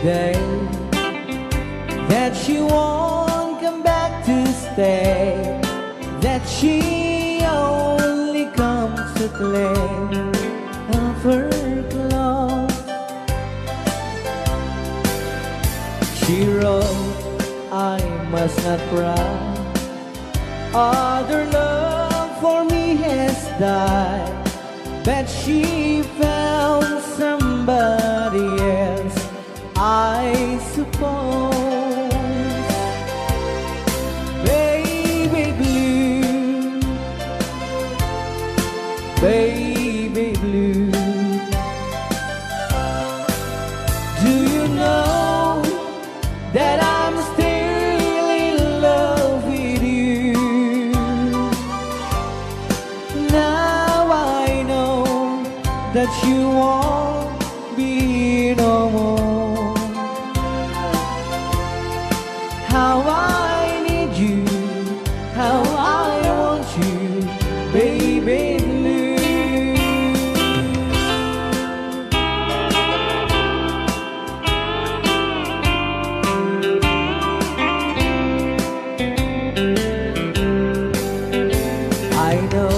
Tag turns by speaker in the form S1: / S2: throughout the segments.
S1: day that she won't come back to stay, that she only comes to claim of her clothes. She wrote, I must not cry, other love for me has died, but she found somebody else, I suppose. Baby blue, baby blue, do you know that I'm still in love with you? Now I know that you won't be no more. How I need you, how I want you, baby blue. I know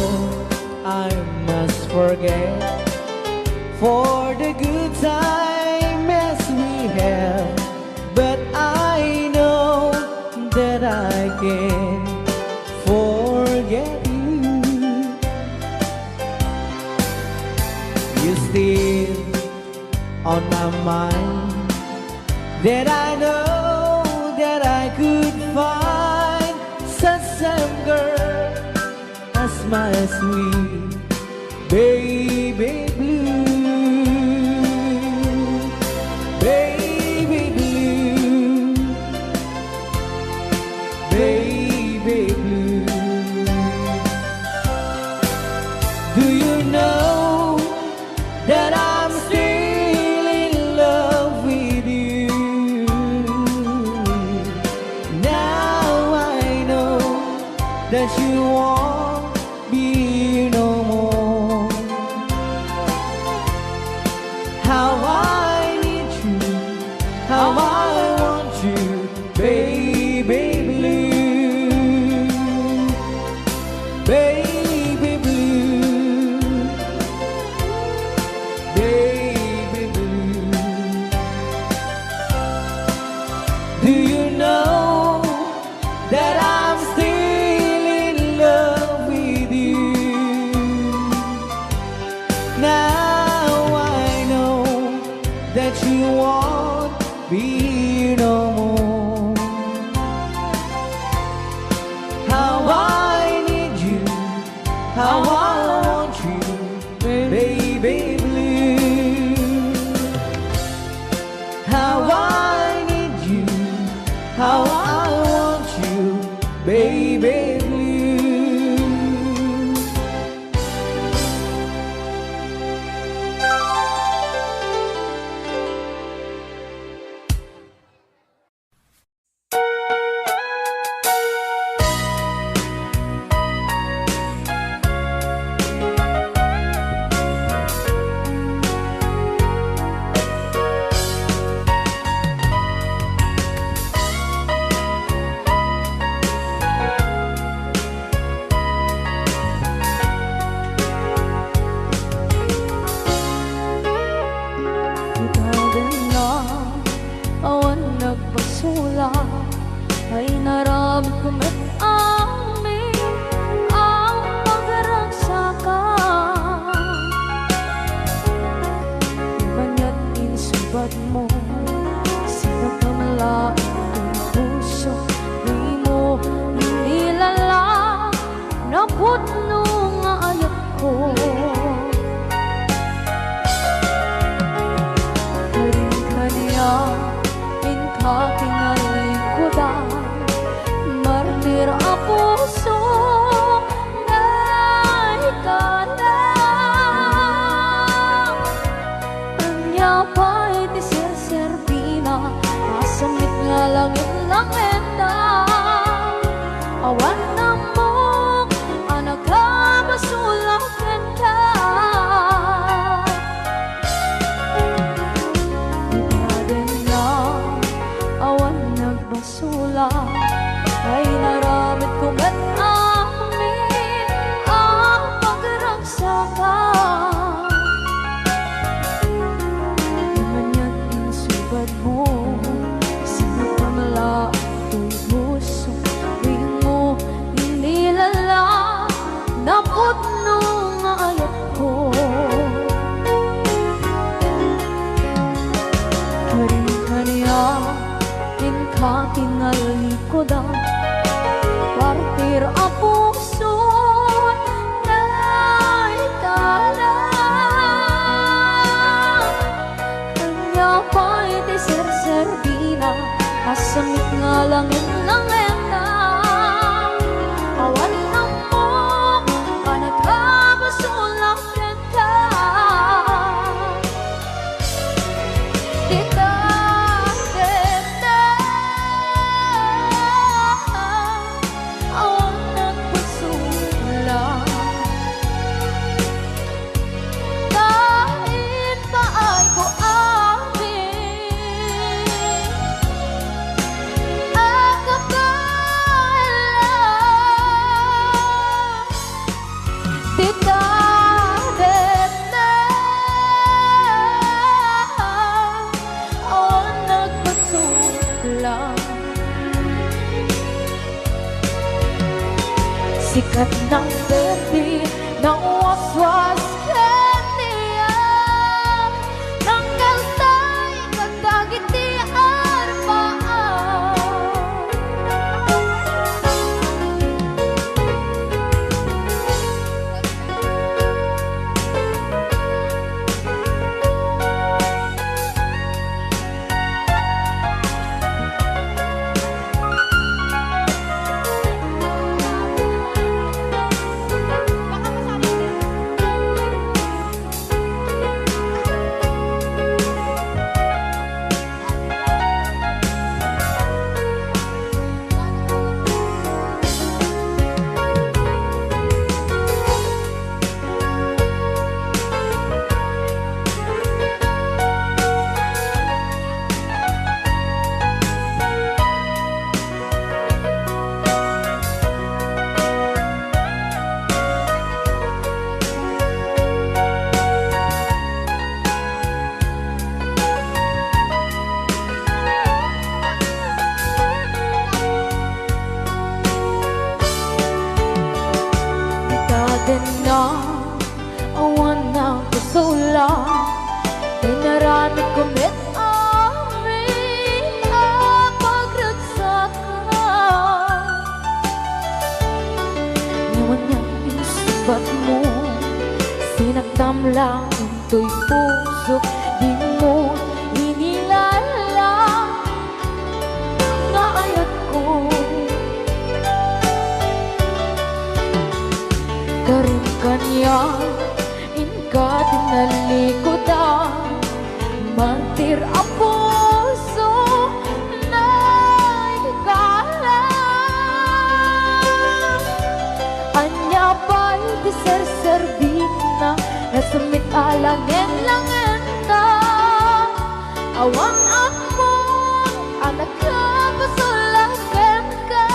S1: I must forget for the good time as we have, but I know that I can't forget you. You're still on my mind, that I know that I could find such some girl as my sweet baby blue. Baby blue, baby blue, do you know that I'm still in love with you? Now I know that you won't be no more. How I need you, how I want you, baby blue, baby blue, baby blue. Do you know that I'm still in love with you? Now I know that you won't be no more. How I need you, how I want you, baby blue. How I need you, how I want you, baby blue.
S2: Ay narami kumit amin ang pagragsakan. Banya't insubad mo sa pagmamalain ng puso, di mo inilala na putno nga ayat ko. Karin ka niya in kakinalikudan, martir ako nagpasula ay naramit kong at amin ang pagragsakan. Imanyan insubad mo, sinapamala ito'y puso, tuwing mo inilala, naputno nga ayat ko. Karing-kaniya, tingali ko daw, partir ang puso na itala. Kanya pa'y deser-serbina, kasamit nga langit ng ena. Awan na mo, ka nagkabasulak ka. Dita sikat ng berde ng waswas kaniya, ng kaltay kagdagiti arbaan. Na awan na kusula, inaramit ko met amin ang pagragsakan. Iwan niya inisubat mo, sinaktam lang ito'y puso, di mo inilala nga ayat ko. Karing-kanya, inka tinalikodan, mantir ang puso na ikala. Anya pa'y deser-serbina, nasumit alangin-langin na. Awan ako, anak ka, pasulagan ka.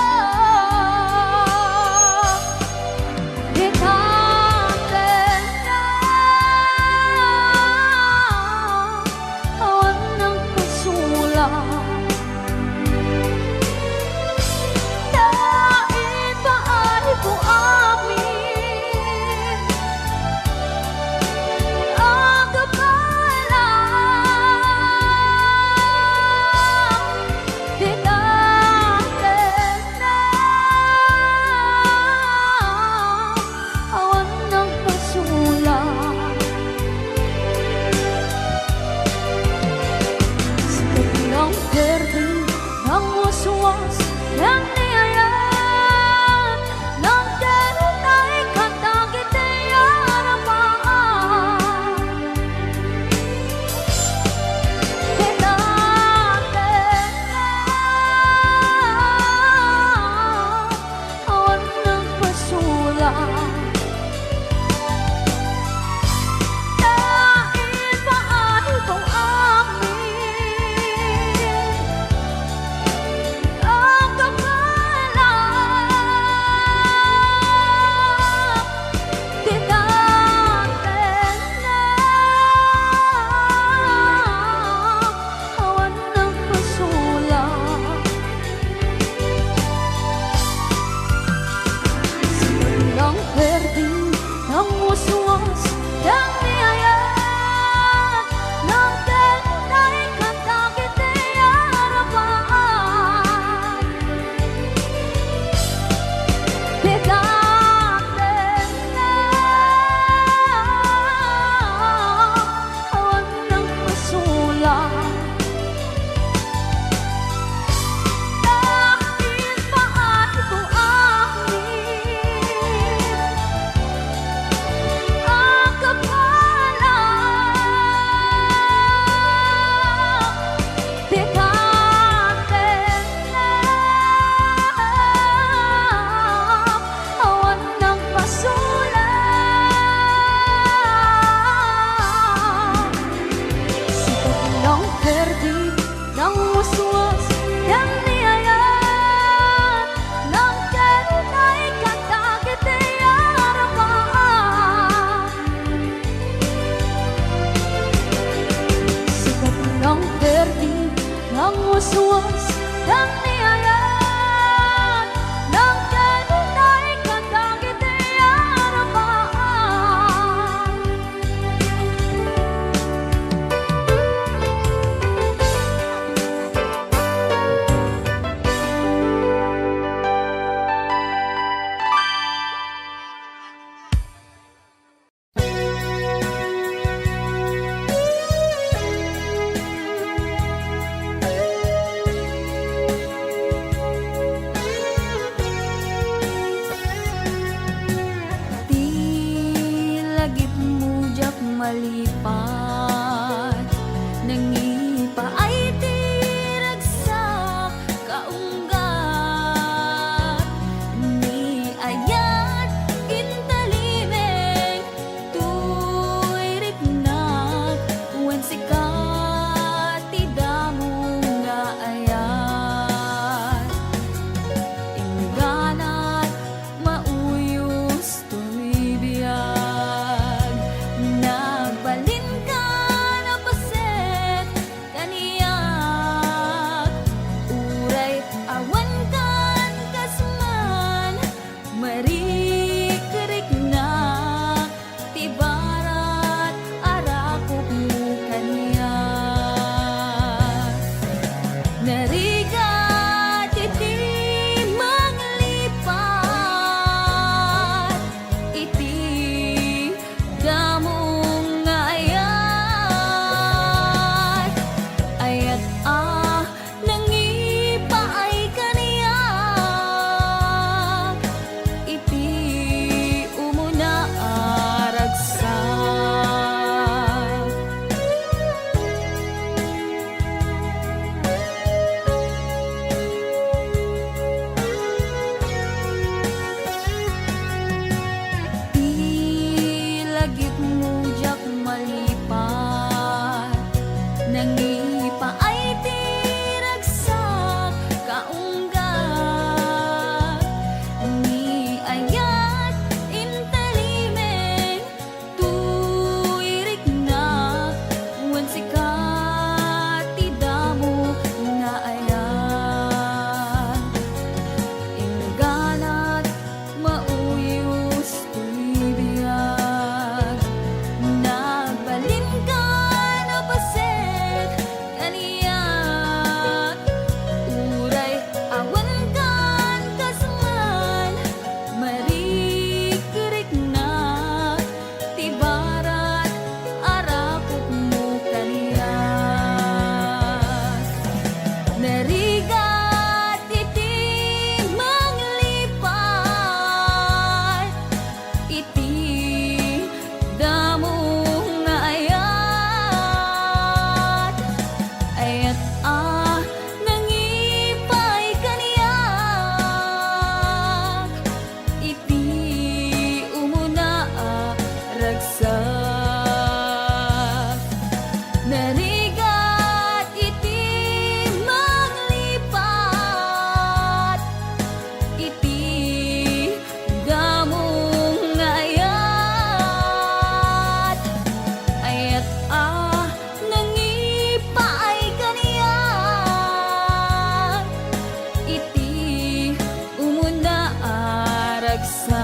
S3: iti umuna aragsak,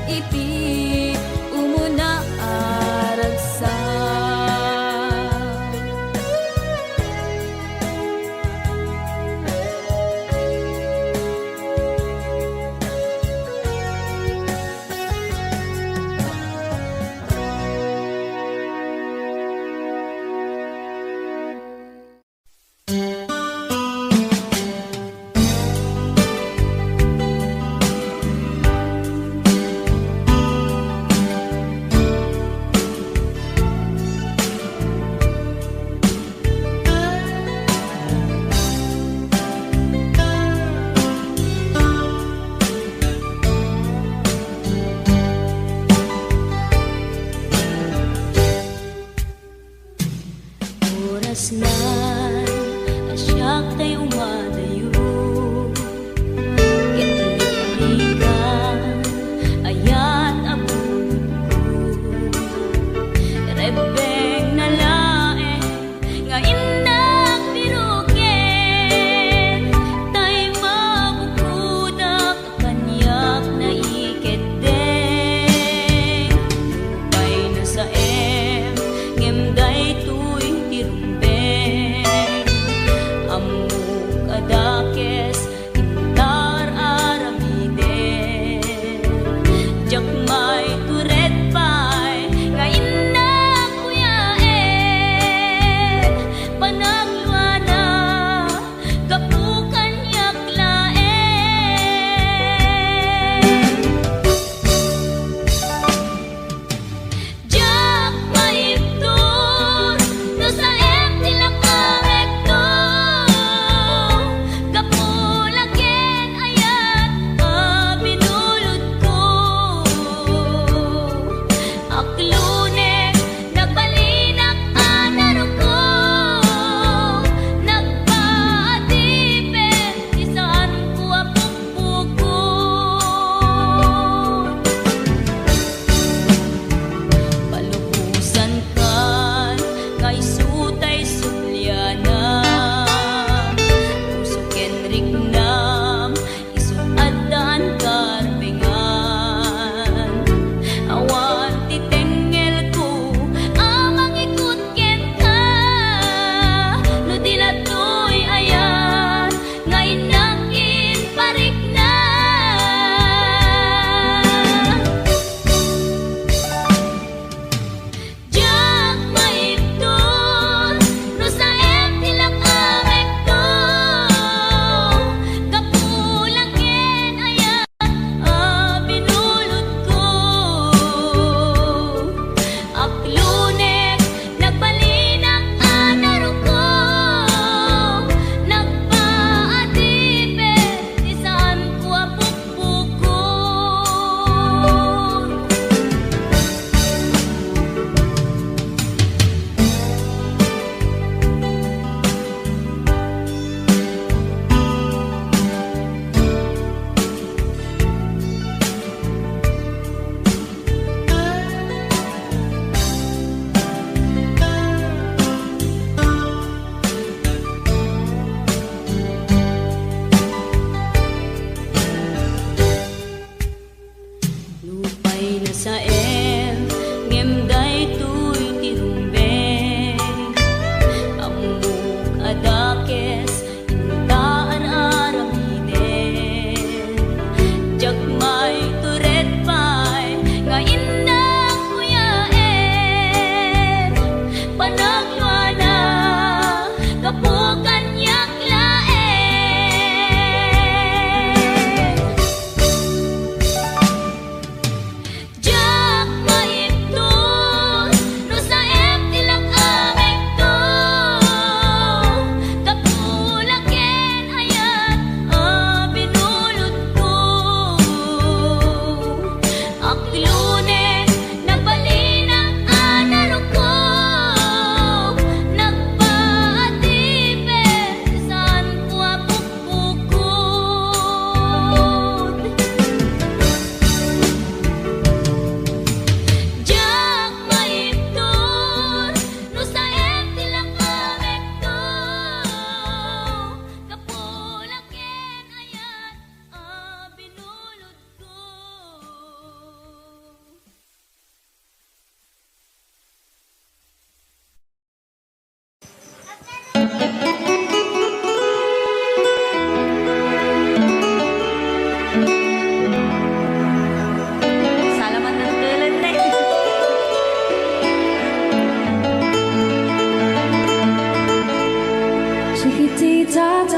S3: iti umuna aragsak.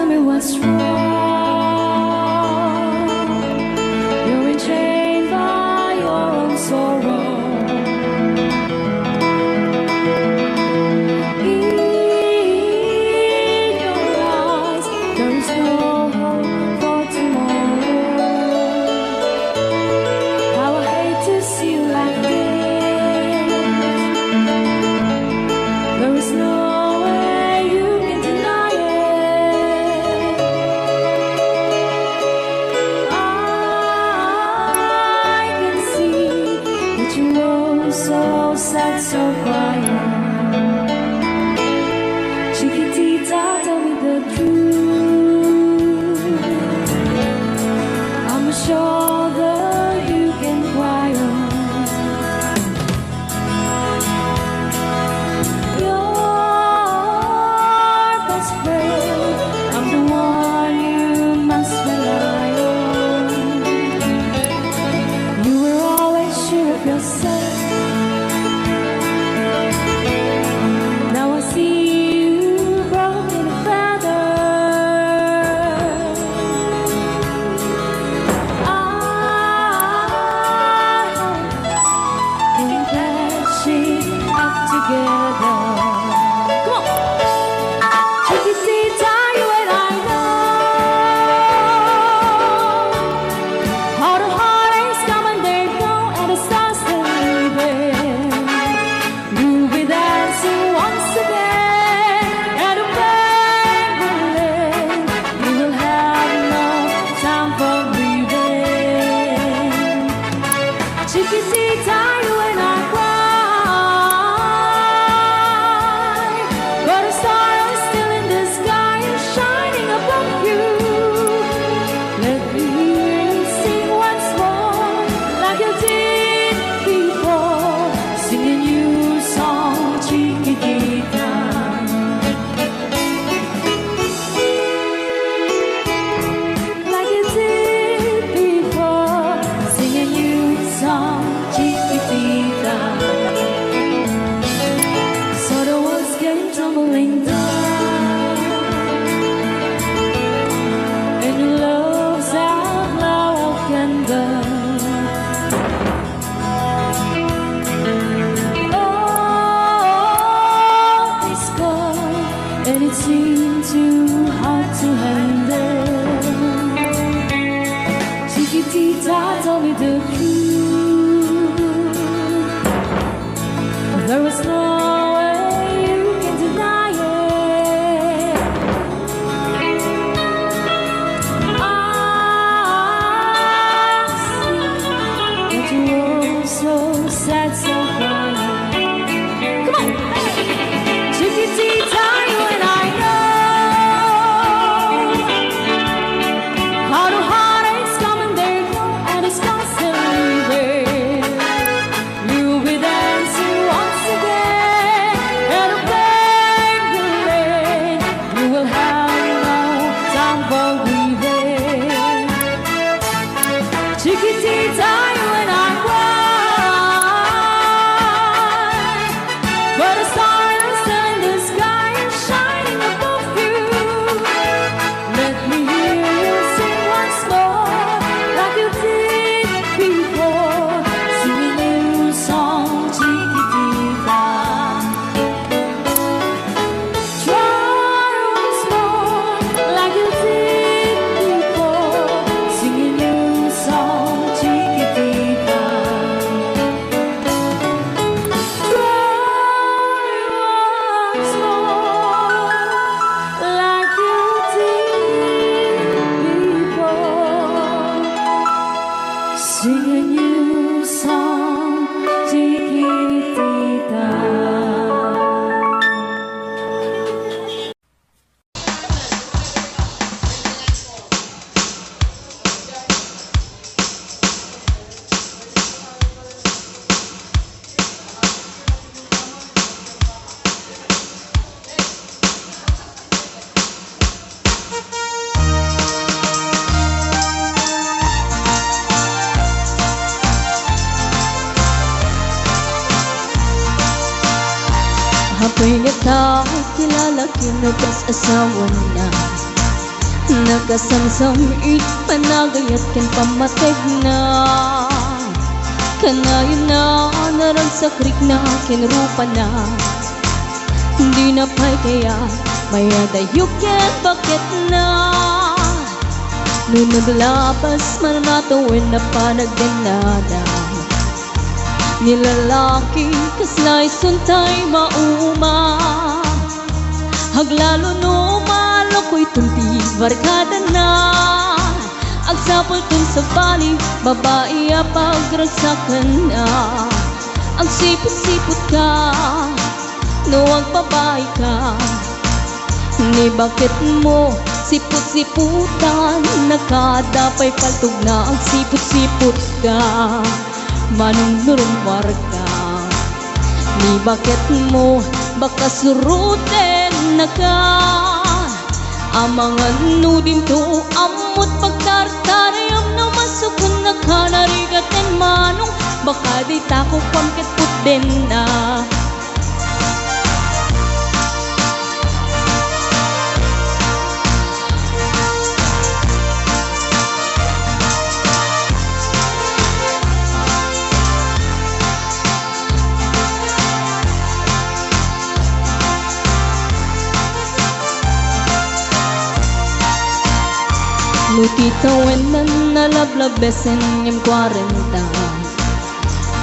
S2: me what's wrong. You're enchained by your own sorrow. In your eyes, there is no hope for tomorrow. How I hate to see you like this. There is no way you can deny it. I can see that you were so sad, so quiet. Chiquitita, tell me the truth. I'm a shoulder you can cry on. Your best friend, I'm the one you must rely on. You were always sure of yourself. Now I see you broken a feather. I think that she's up together. Come on, Chiquitita, you and I know how the heartaches come and they go, and the stars are leaving. You'll be dancing once again, and the pain will end. You will have no time for breathing. Chiquitita, you and I cry, but a star is still in the sky and shining above you. Let me hear you sing once more, like you did before, sing a new song, Chiquitita. Like you did before, sing a new song, Chiquitita. So the world's getting tumbling down, and your love's out loud candle. Oh, it's gone, and it seemed too hard to handle. Chiquitita, tell me the truth. There was no way you can deny it. I see that you were so sad, so quiet. Come on, Chiquitita, you and I know how the heartaches come and they go, and the stars are leaving. You'll be dancing once again, and the pain will end. You will have no time for grieving. Chiquitita, you and I cry, but a star is still in the sky and shining above you. Let me hear you sing once more, like you did before, sing a new song, Chiquitita. Try once more, like you did before, sing a new song, Chiquitita. Try once more, like you did before, sing a new song, Chiquitita.
S4: Ako'y nagkakilala, kinupras asawa na.
S2: Nagasamsam it panagayat ken pamatig na kanayon na naragsakrik na kinrupa na hindi na pa'y kaya mayadayok ken bakit na nung naglabas man natawin na panagdanada nilalaki kaslay suntay mauma haglalo no malokoy tunti barkada na agsapol tun sa bali babae pagragsakan na agsipot-sipot ka no agbabae ka ni bakit mo sipot-siputan nakadapay paltog na agsipot-sipot ka manong nurumwar ka ni bakit mo baka suruten na ka amangan nudim to amot pagtartarayam no masukun na ka narigaten manong baka di tako pamket putden na Nutitawen na nalablabesen yung 40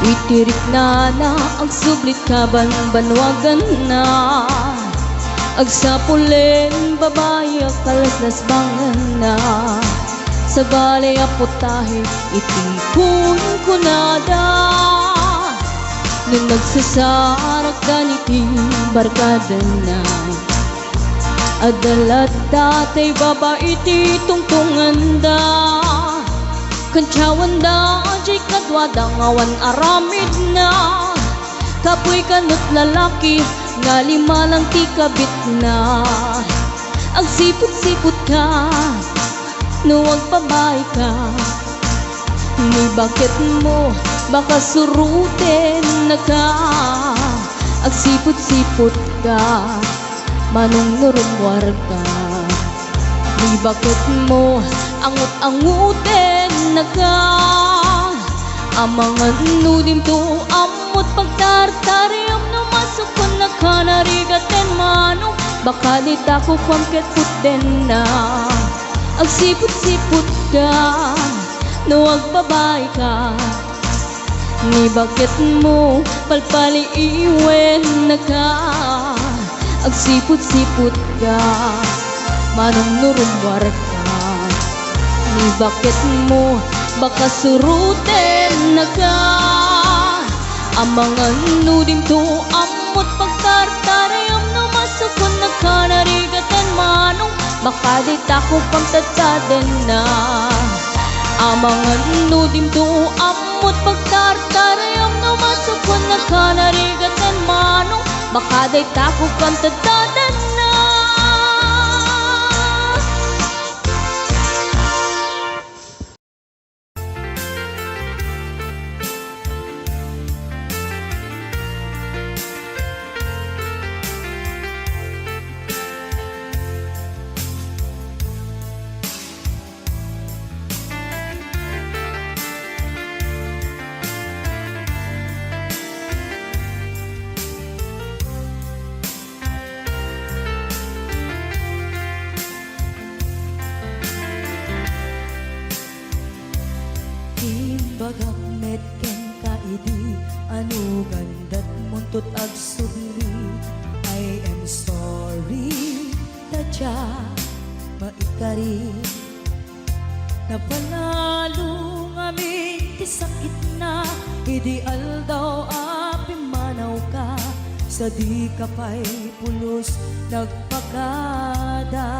S2: Itirik na ang sublit kaban banwagan na Agsapulen babae kalaslas bangan na Sa balay aputahe itikun kunada Nung nagsasarak ganiti barkada na Adalat datay babae ti tungtungan da Kantsawan da jay kadwada ngawan aramid na Kapoy kanot lalaki nga lima lang ti kabit na Agsipot-sipot ka no agpabay ka Ni bakit mo baka suruten na ka Agsipot-sipot ka manong nurumwar ka Ni bakit mo angut-anguten na ka Amangan nudim to amot pagtartariyam no masukon na ka narigaten manong baka di tako kwamket putden na Agsipot-sipot ka no agbabae ka Ni bakit mo palpali iwen na ka Agsipot-sipot ka, manong nurumwar ka Ni bakit mo baka suruten na ka Amangan nudim to amot pagtartarayam no masukon na ka narigaten manong baka di tako pagtataden na Amangan nudim to amot pagtartarayam no masukon na ka narigaten manong baka day tako kang tatadan na
S1: Bagak met ken kaidi anu gandat muntut agsubli I am sorry tadya maikari Napanalo ngamin ti sakit na ideal daw api manaw ka sa di ka pa'y pulos nagpagada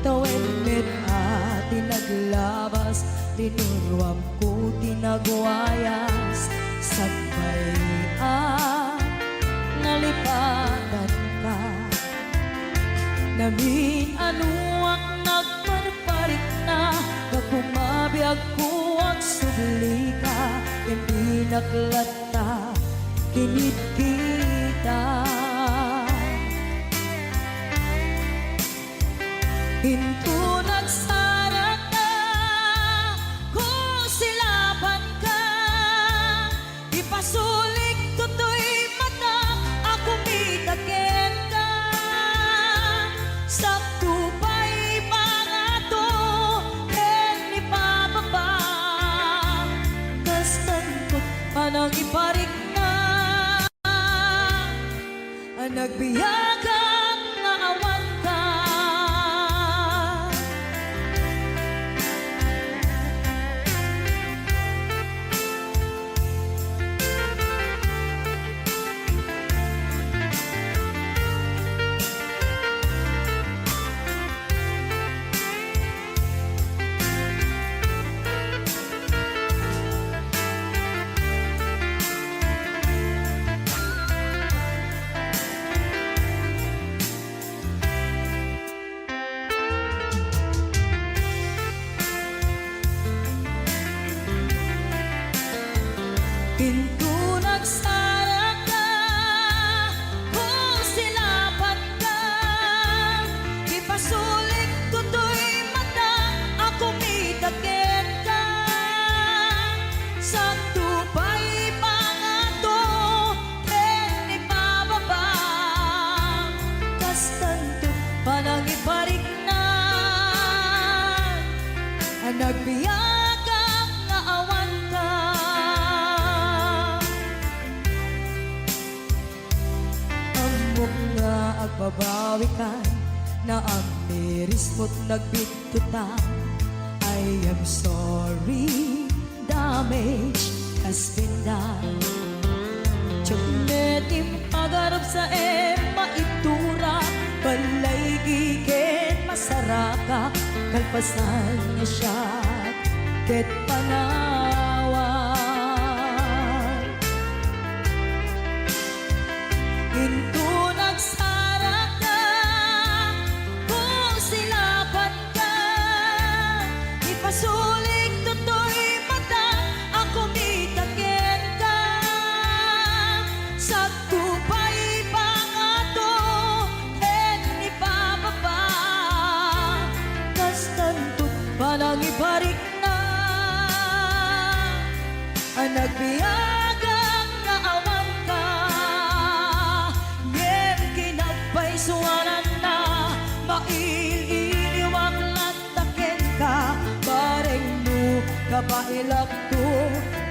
S1: Tawen met ati naglabas Tinuruam ko tinagwayas Sagbay nalipatan ka Namin anuang nagparparik na Pagkumabiyag ko ang subli ka Hindi naklata kinit kita Hinto nagsara ka, kusilapan ka, ipasulik tutoy mata, ako mitaken ka. Sakto pa'y pangato, ken ipababa, kastantot panang iparik na, nagbiyagang nga awan ka. Hinto nagsara ka, kusilapan ka, ipasulik tutoy mata, ako mitaken ka. Sakto pa'y pangato, ken ipababa, kastanto panang iparik na, nagbiyagang nga awan ka. Amok nga agbabawi ka, na ang miris mo't nagbitutan. I am sorry, damage has been done. Tiyoknetim pagarap sa maitura, balay gigen masaraka, kalpasan niya siya, ket panawan. Hinto nagsara ka, kusilapan ka, ipasulik tutoy mata, ako mitaken ka. Sakto pa'y pangato, ken ipababa, kastantot panang iparik na, nagbiyagang nga awan ka. Ngem kinagpay suwanan na, maililiwag lantaken ka, bareng mo kapailak to,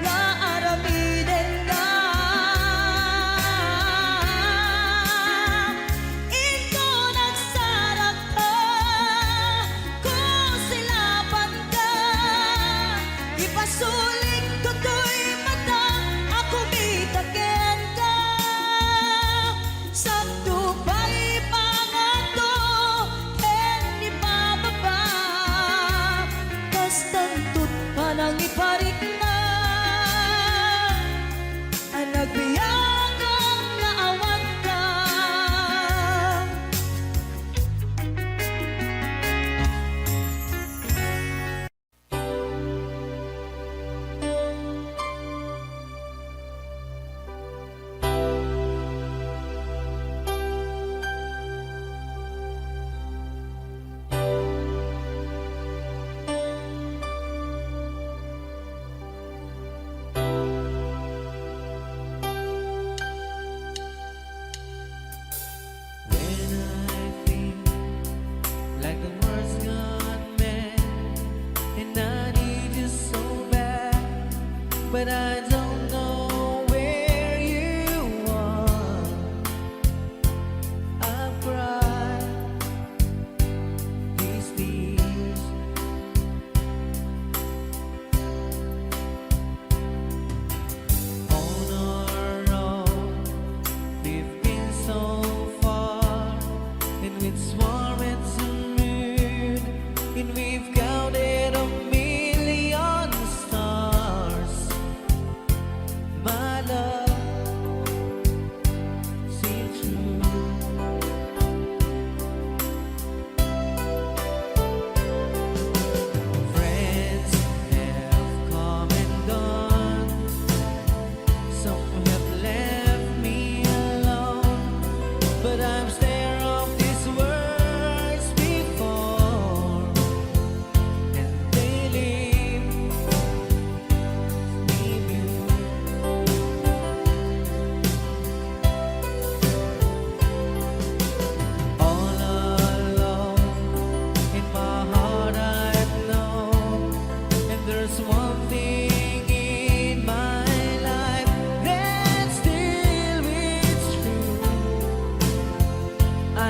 S1: nga aramiden ka. Ito nagsarap ka, kusilapan ka, ipasulik tutoy mata, ako mitaken ka. Sakto pa'y pangato, ken ipababa, kastantot panang iparik na, nagbiyagang nga awan ka.
S4: When I feel like the world's gone mad and I need you so bad, but I don't know where you are. I've cried these tears. On our own, we've been so far, and with swarm and some moon, and we've counted a million stars.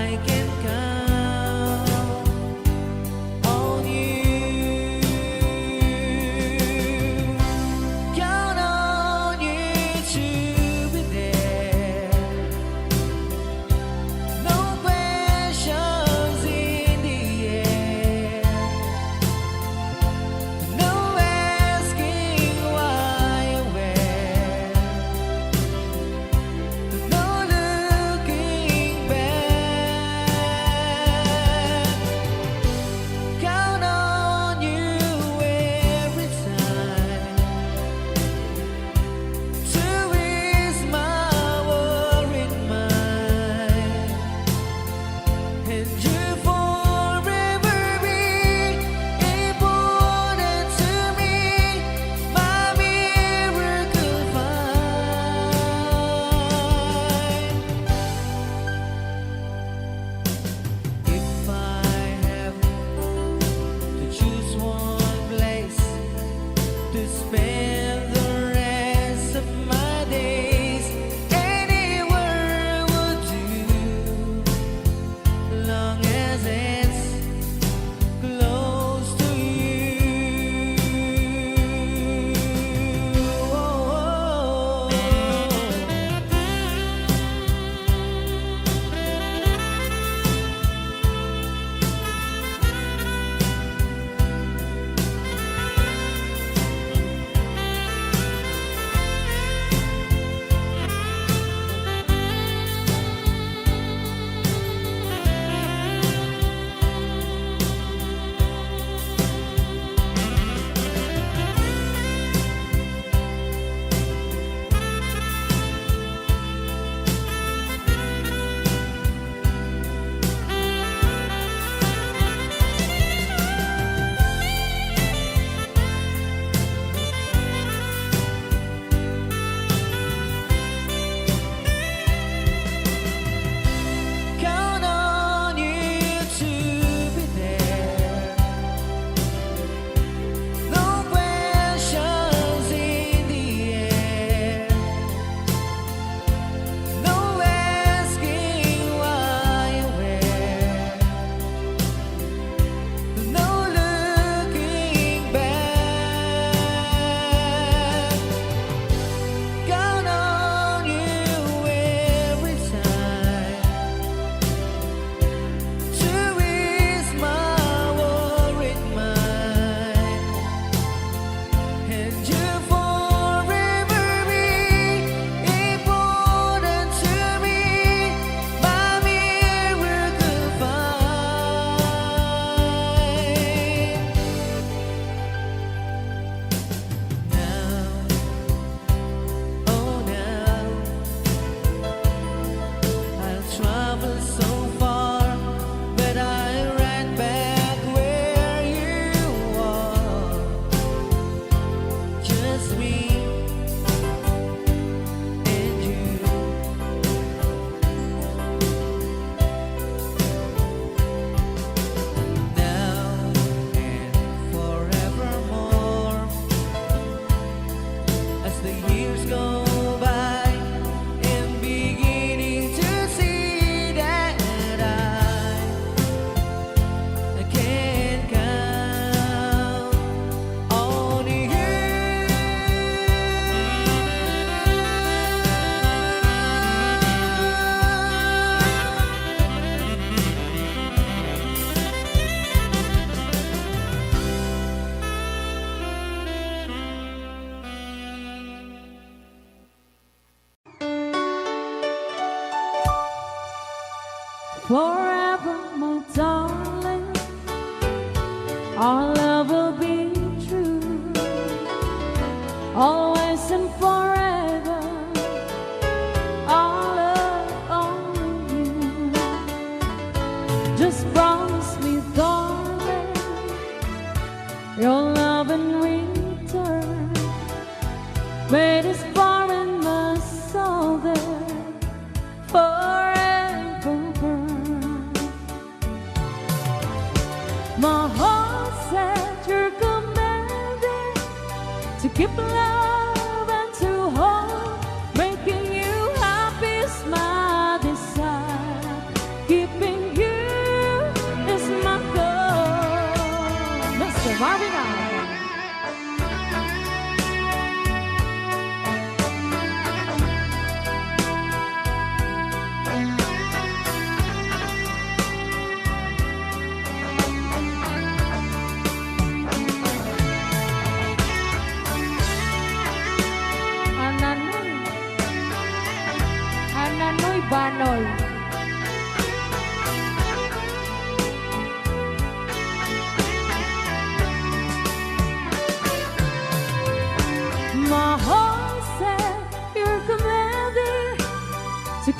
S4: I can count on you. Count on you to be there. No questions in the air. No asking why or where. No looking back. Count on you every time to ease my worried mind. And you forever be important to me, my miracle find. If I have to choose one place to spend the rest of my days, anywhere would do, long as it's close to you. Count on you to be there. No questions in the air. No asking why or where. No looking back. Count on you every time to ease my worried mind. And you forever be important to me, my miracle find. Now, oh now, I'll travel so far, but I ran back where you are. Just me and you. Now and forevermore, as the years go by, I'm beginning to see that I can count on you.
S2: Forever, my darling, our love will be true. Always and forever, our love only you. Just promise me, darling, your love in return. Made us far in my soul there forever burn. My heart said you're commanded to keep love and to hold, making you happy is my desire. Keeping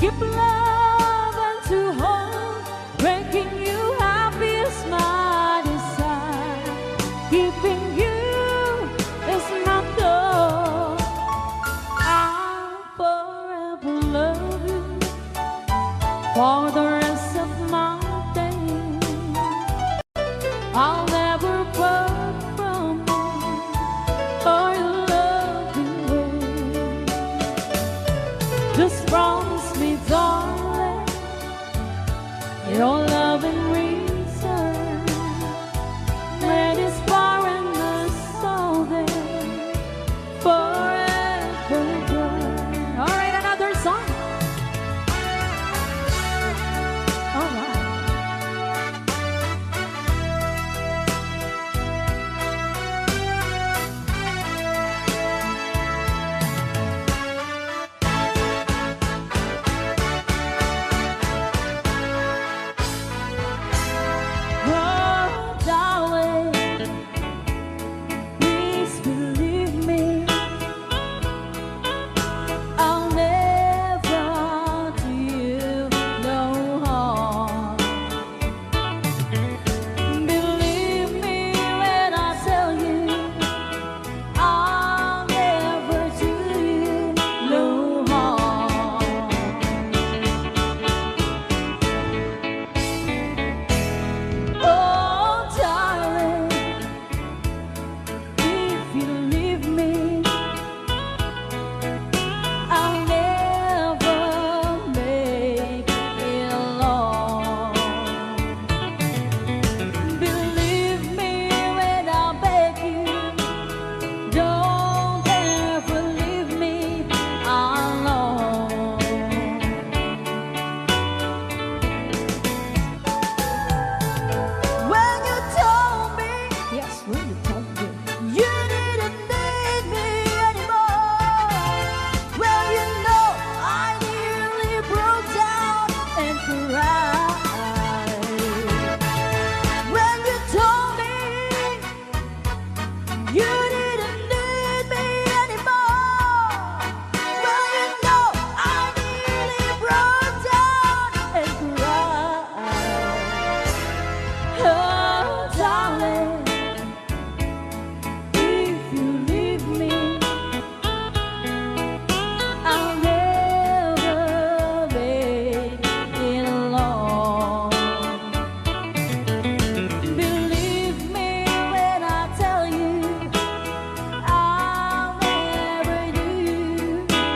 S2: Give love and to hold, making you happy is my desire. Keeping you is not all. I'll forever love you for the rest of my days. I'll never part from you or your loving way. Just promise me, darling, your love in return. May this barrenness all day forever burn. All right, another song. All right. Oh, darling, please believe me. I'll never do you no harm. Believe me when I tell you, I'll never do you no harm. Oh, darling, if you leave me, I'll never make it alone. Believe me when I beg you, don't ever leave me alone. When you told me, yes, when you told me, you didn't need me anymore. Well, you know, I nearly broke down and cried. When you told me you didn't need me anymore. Well, you know, I nearly broke down and cried. Oh, darling, if you leave me, I'll never make it alone. Believe me when I tell you, I'll never do you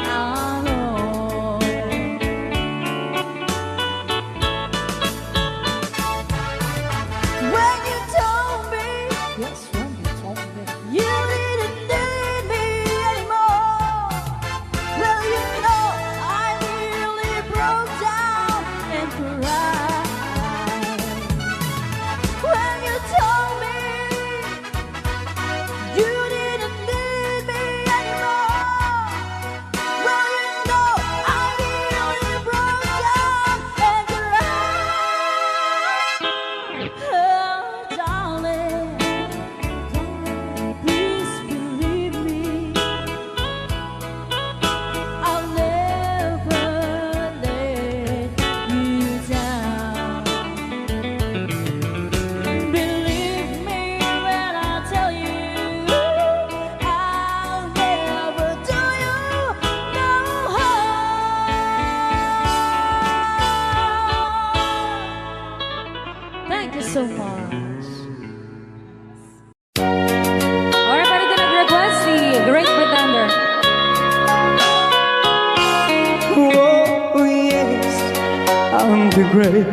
S2: alone. When you told me, yes, when you told me, you didn't need me anymore. Well, you know, I nearly broke down and cried. When you told me you didn't need me anymore. Well, you know, I nearly broke down and cried. Oh, darling, please believe me. I'll never let you down. Believe me when I tell you, I'll never do you no harm. Thank you so much. Alright, para din nag-request si Great Pretender.
S4: Oh, yes, I'm the great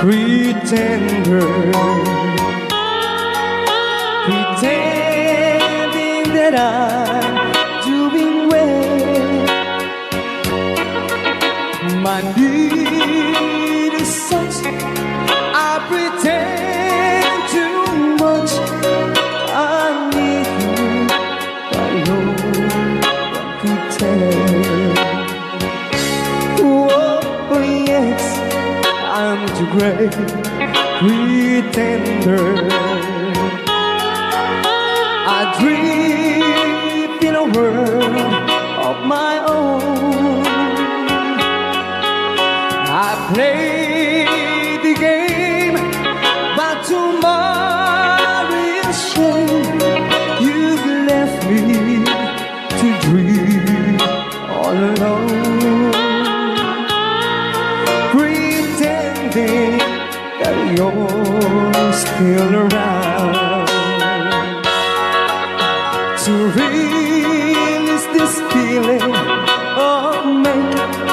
S4: pretender. Pretending that I'm doing well. My need is such, I pretend too much. I need you, but no one could tell. Oh, yes, I'm the great pretender. I dream in a world of my own. I played the game, but tomorrow is shame. You've left me to dream all alone, pretending that you're still around. To release this feeling of make-believe,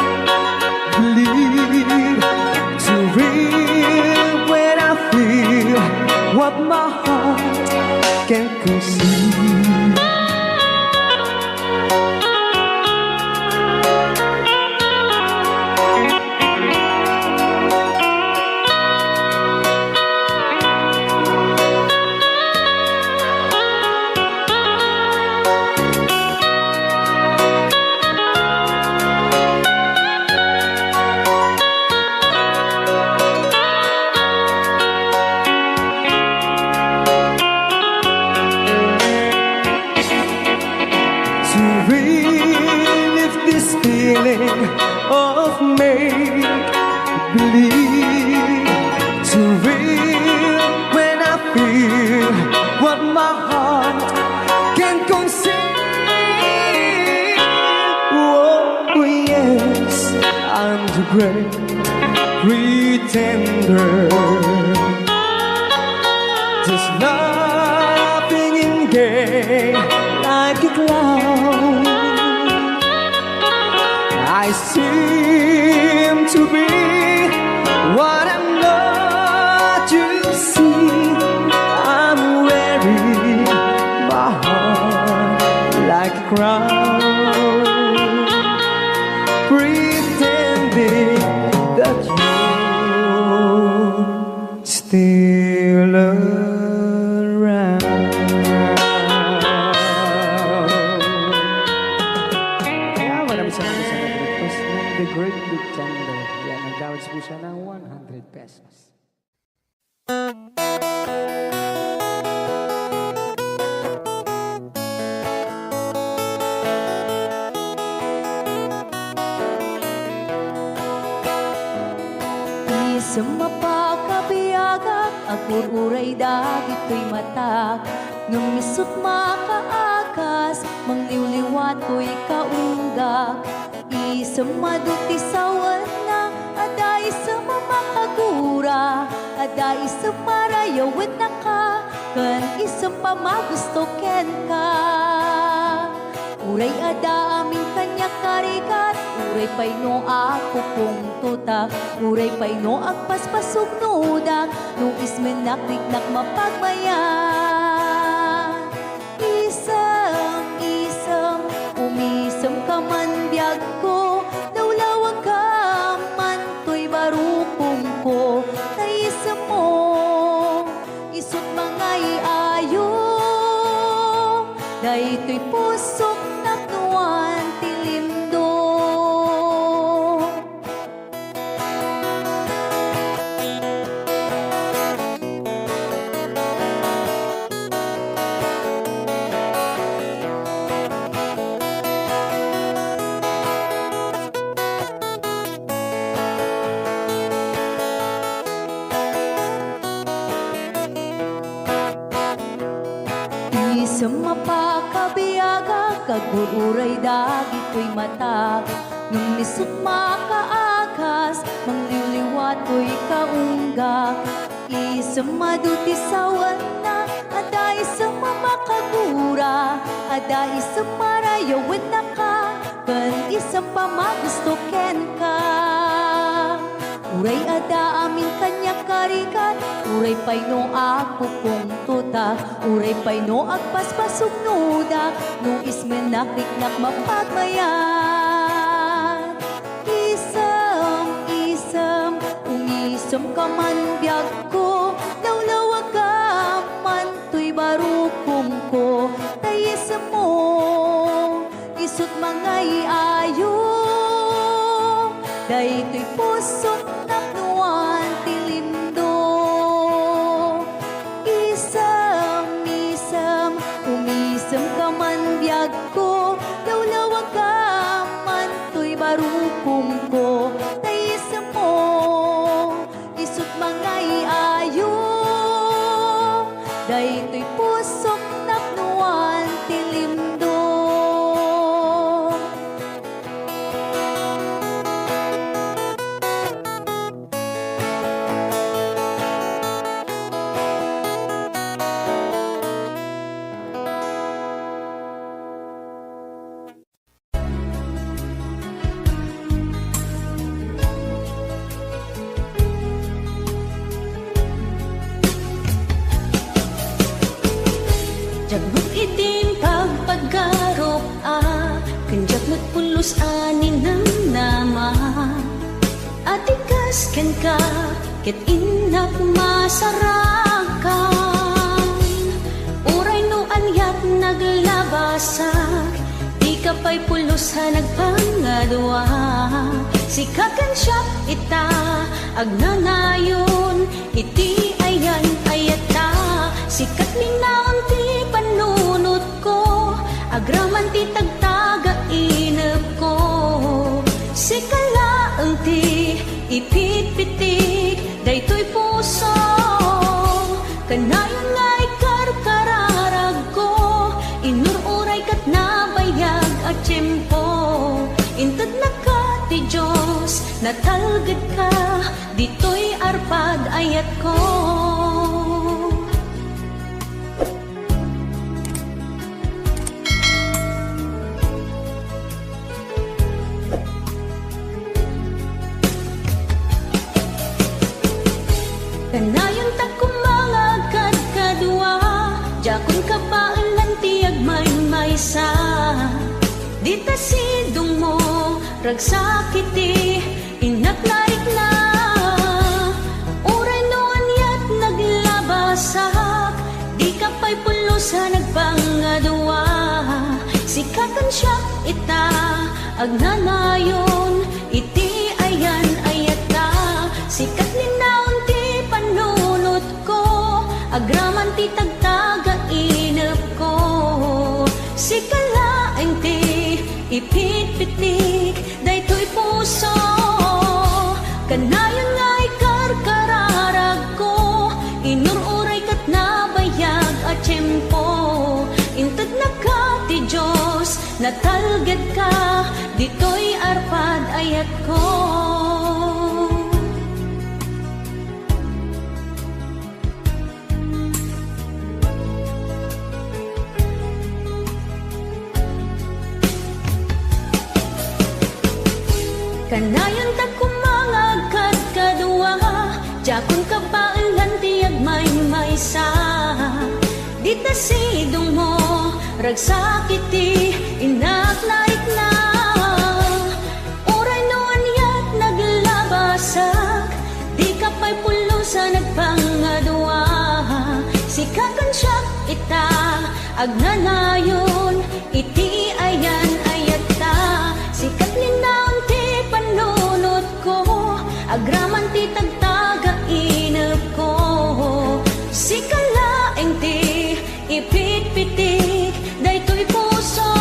S4: to real when I feel what my heart can conceive. To relive this feeling of make-believe, to real when I feel what my heart can conceive. Oh yes, I'm the great pretender, just laughing in gay like a clown. I seem to be what I'm not, you see. I'm wearing my heart like a crown, pretending that you're still around. Kaya maraming salamat sa nag-request ng The Great Big Thunder. Yan, nag-downloads po siya ng 100 pesos.
S1: Sa mapakabiyagak, agur-uray dagit ko'y matak. Nung misut makaakas, mangliwliwat ko'y kaunggak. Isa maduti sawan na, ada isa mamakagura, ada isa marayawin na ka, kan isa pa magusto ken ka. Uray ada aming kanya karikat, uray pa'y no ako kung tutak, uray pa'y no agpaspasog nudak, no ismenakliknak mapagmayan. Isam, umisam ka man biyag ko, naulawag ka man to'y barukong ko, naisam mo, isot mga iayo, dahi to'y pusok naknuan tilindo. Sa mapakabiyaga, kagururay dagit ko'y matak. Nung nisot makaakas, mangliliwat ko'y kaunggak. Isa maduti sawan na, ada isa mamakagura, ada isa marayawin na ka, kan isa pa magusto ken ka. Uray ada amin kanya karikat, uray pa'y no ako kung tuta, uray pa'y no agpaspasog nuda, no ismenakliknak mapagmayan. Isam, umisam ka man biyag ko, lawlawag ka man to'y barukong ko, tayisam mo, isut mga iayo, dahi to'y pusok naknuan tilindo. Isam, umisam ka man biyag ko, lawlawag ka man to'y barukong ko, tayisam mo,
S3: pulos anin ng nama at ikasken ka ket inak masarakan uray no anyat naglabasak di ka pa'y pulos ha nagpangadwa sikakan siya ita agnanayon iti ayan ayata sikat linaon ti panunot ko agraman ti tagtaga inep ko sikalaeng ti ipitpitik daytoy puso kanayon nga ikarkararag ko inururay kat nabayag at tiyempo inted na ka ti Diyos natalged ka ditoy arpad ayat ko kanayon ta kumangagad kadwa jakon ka paalan ti agmaymaysa dita sidong mo ragsakiti inaknarik na uray no anyat naglabasak di ka pa'y pulos ha nagpangadwa sikakan siya ita agnanayon iti ayan ayata sikat linaon ti panunot ko agraman ti tagtaga inep ko sikalaeng ti ipitpitik daytoy puso kanayon nga ikarkararag ko inururay kat nabayag at tiyempo inted na ka ti Diyos natalged ka ditoy arpad ayat ko kanayon ta kumangagad kadwa jakon ka paalan ti agmaymaysa dita sidong mo ragsakiti inaknarik na uray no anyat naglabasak di ka pa'y pulos ha nagpangadwa sikakan siya ita agnanayon iti ayan ayata sikat linaon ti panunot ko agraman ti tagtaga inep ko sikalaeng ti ipitpitik daytoy puso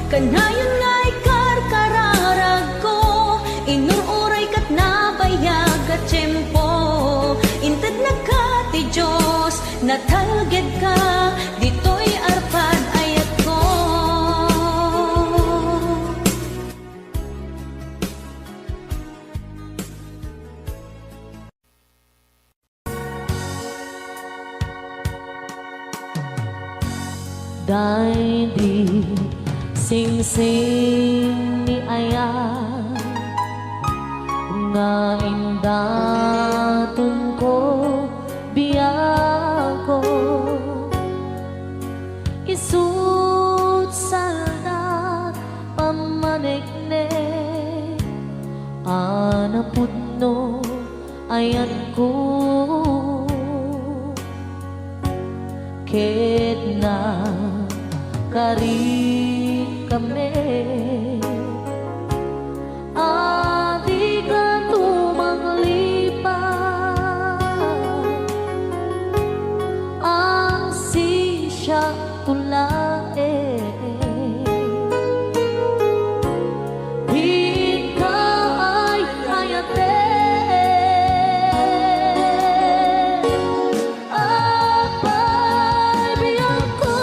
S3: kanayon nga ikarkararag ko inururay kat nabayag at tiyempo inted na ka ti Diyos natalged ka ditoy arpad ayat ko
S2: Dahil di sing-sing ni Aya nga indatun ko biyago isut salda pamanekne anaputno ayan ko ket na kari kami adi ka tumanglipat ang sisya tulae di ka ay hayate apay biyang ko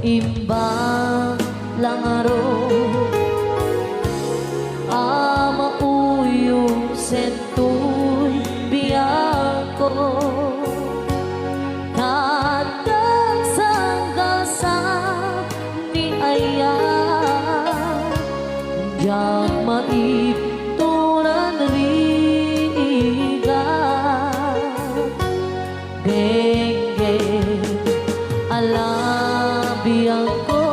S2: imbang langaro Amauyo sentuy biyako Kadang sanggasa ni ayah Yang maipturan riga Dengge alabiyang ko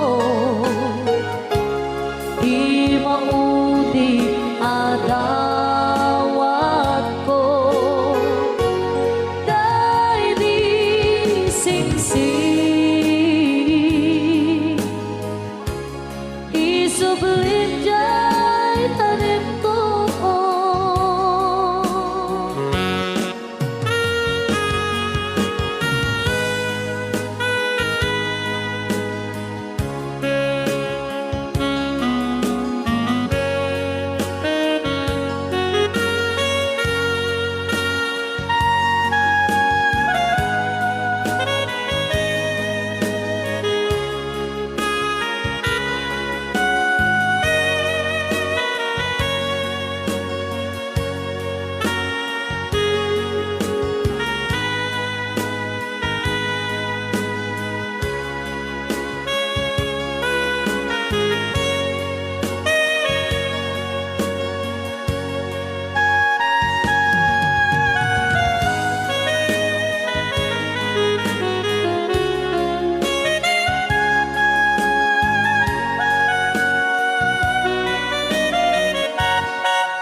S2: Di maudi adawat ko Dahil di singsing Isublim jay tanim ko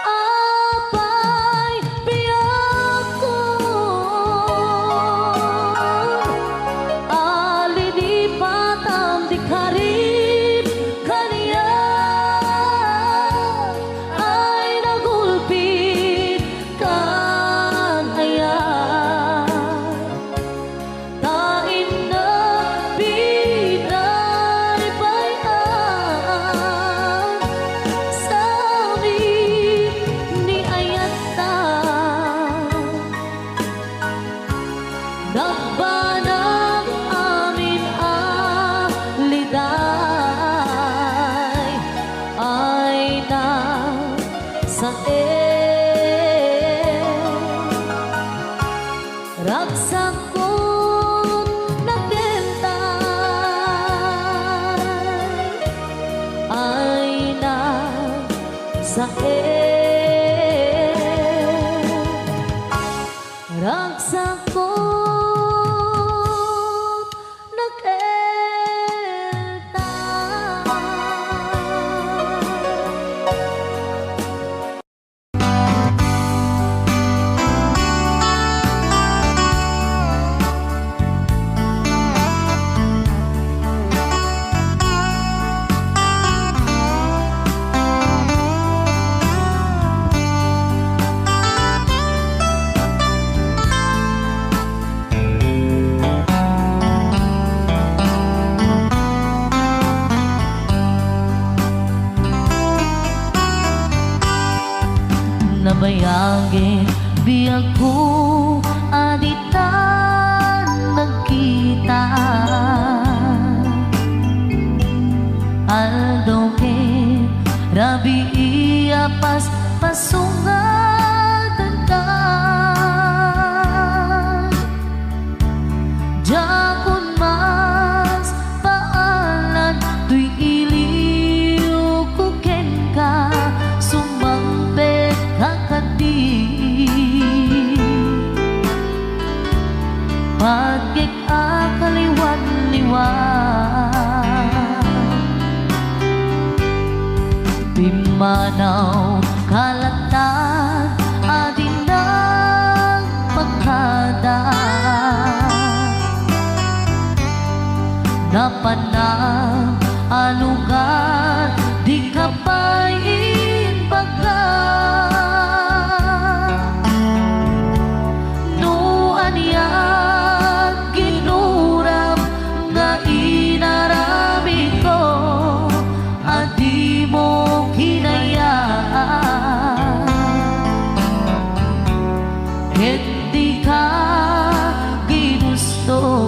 S2: Apay biyak ko Alinipat ang dikarib kaniya Ay nagulpit kan ayan Tain na pinay bayan Sabi ni ayata Nagbanang amin aliday Ay na sa Ragsak ko nagdentay Ay na sa Ragsak ko Nabayagin biyag ko aditan nagkita Aldo ke rabi iya pas pasungatan ka Jakun mas paalan tuy iliw kuken ka Sumampe kakadi Pagkik akaliwan-liwan Pimanaw kalatan adin ng pagkada Napanang alugar di kapain baga Nuan yan ginuram nga inarami ko Adi mo hinayaan Hindi ka ginusto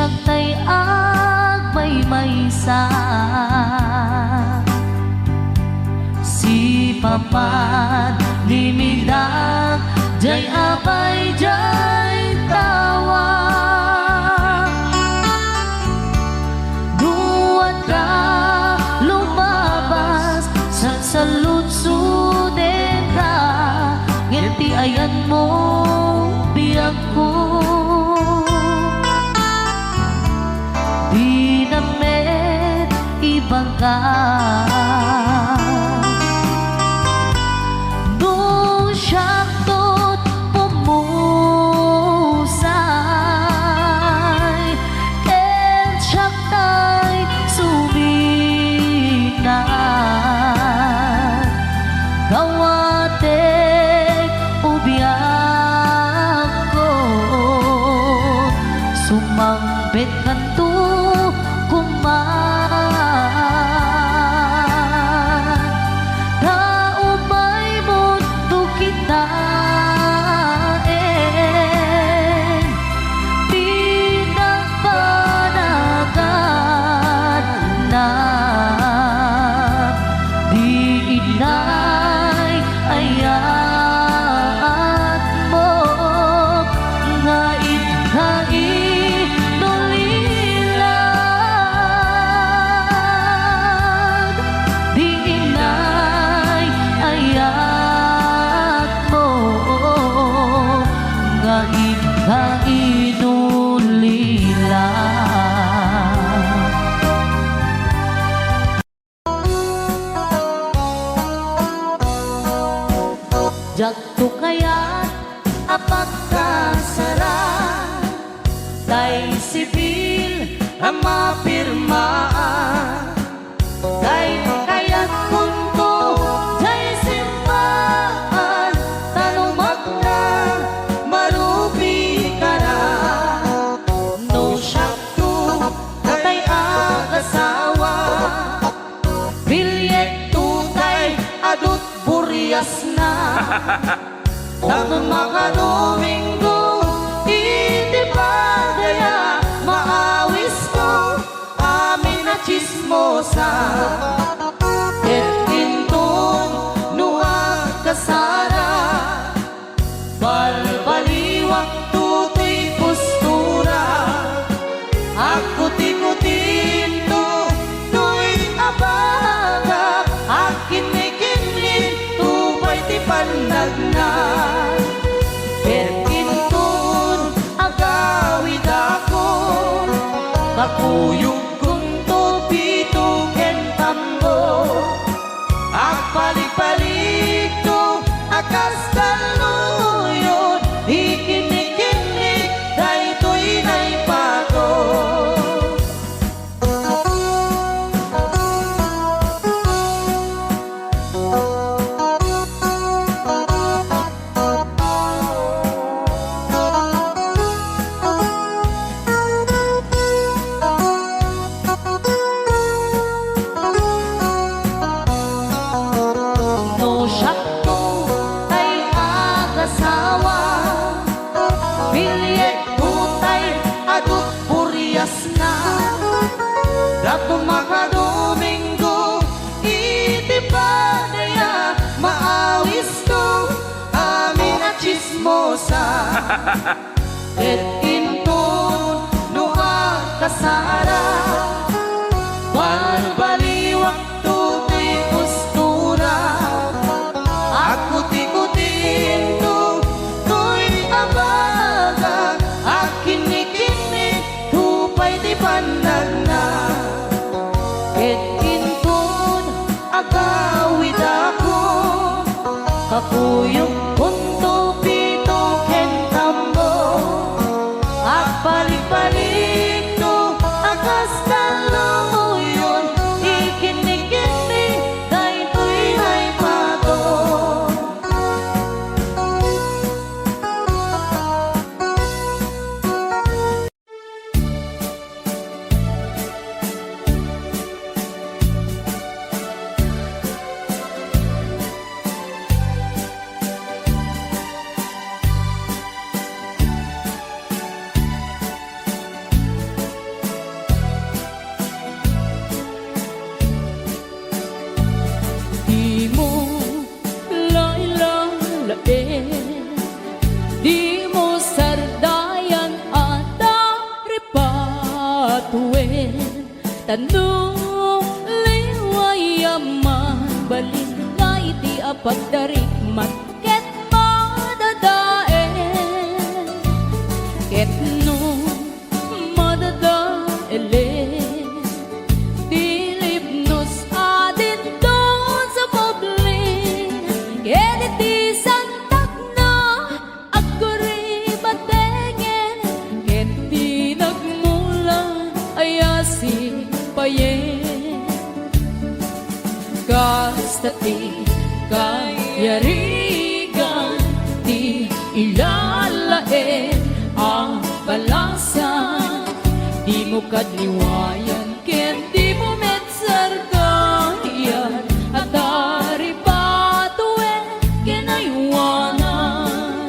S3: siya tay agmay maysa. Si papan limidag jay abay jay tawa. Duwat ka lumabas sa saludsuden ka, ngiti ayan mo biyag ko. Di namet ibang ka. Nung siyaktot pumusay, ken siyaktay suminan. Gawatek ubiyag ko, sumambit kanto kuman. Naumay mundo kita pinagpanagan na di inay ayat mo nga inulilan. Di inay ayat mo nga inulilan. Jagto kaya't apagkasara, tay sibil ang mapirmaan. Tay kaya't kunto jay simbahan, talumat na marubi ka na. No syakto tay agasawa, bilyet tutay adut buryas na. Tanong makadominggo, iti pa daya maawis ko, amin na chismosa. Et intong nuwag kasara, balbaliwak tutoy postura. Ako tikutin to, to'y abagap, akin ni kinlin, tupay ti pandagnan. Ket intun agawid ako, kakuyog kong tupito ken tambo. Agpalik-palik to, akas kaluyon, ikinik-kinik, daytoy naipato. No syakto tay agasawa, bilyet tutay adut buryas na. Dato makadominggo, iti pa daya maawis ko, amin na chismosa. Et intun nuwag kasara, balbaliwak tutoy postura. Ako tikutin to, to'y abaga, akin ni kinik, tupay di pandagnan. Et intun agawid ako, kakuyog kunto pito ken tambo. Agpalik-palik to, akas kaluyon, ikinik-kinik, daytoy naipato.
S2: Tanong liwayaman balik nga iti apagdarikmat ket madadaen ket no madadaelen dilipnos adin doon sa publin ket iti santak na agkuri batengen ket di nagmula ayasi payen kastati kayarigan ti ilalaen ang balasan di mo kadliwayan ken di mo metsargayan at dari patuen kinaywanan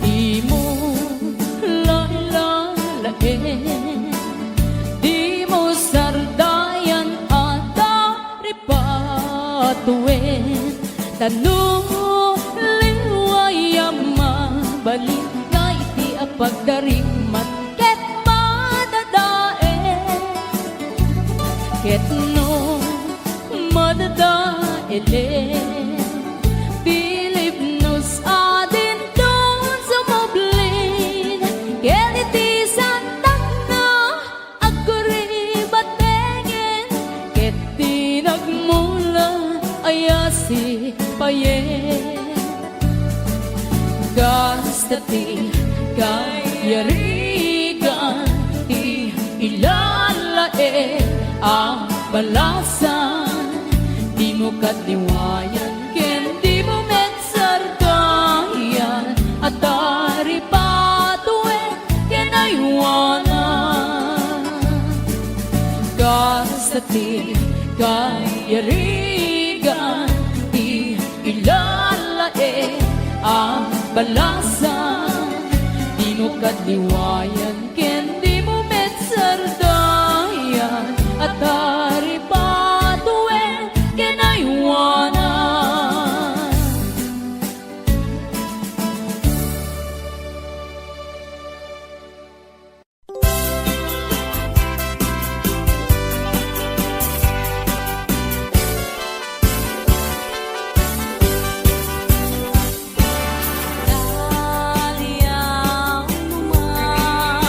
S2: di mo lalalaen di mo sardayan at dari patuen tanong liwayaman balik nga iti apagdarikmat ket madadaen ket no madadaelen Pilipnos adin doon sa moblin ket iti santak na agkuri batengen ket di nagmula ayasi payen gastati kayarigan ti ilalaen ang balasan di mo kadliwayan ken di mo metsargayan at dari patuen kinaywanan gastati kayarigan ti ilalaen ang balasan di mo kadliwayan ken di mo metsardayan at dari patuen kinaywanan
S3: Daliang naman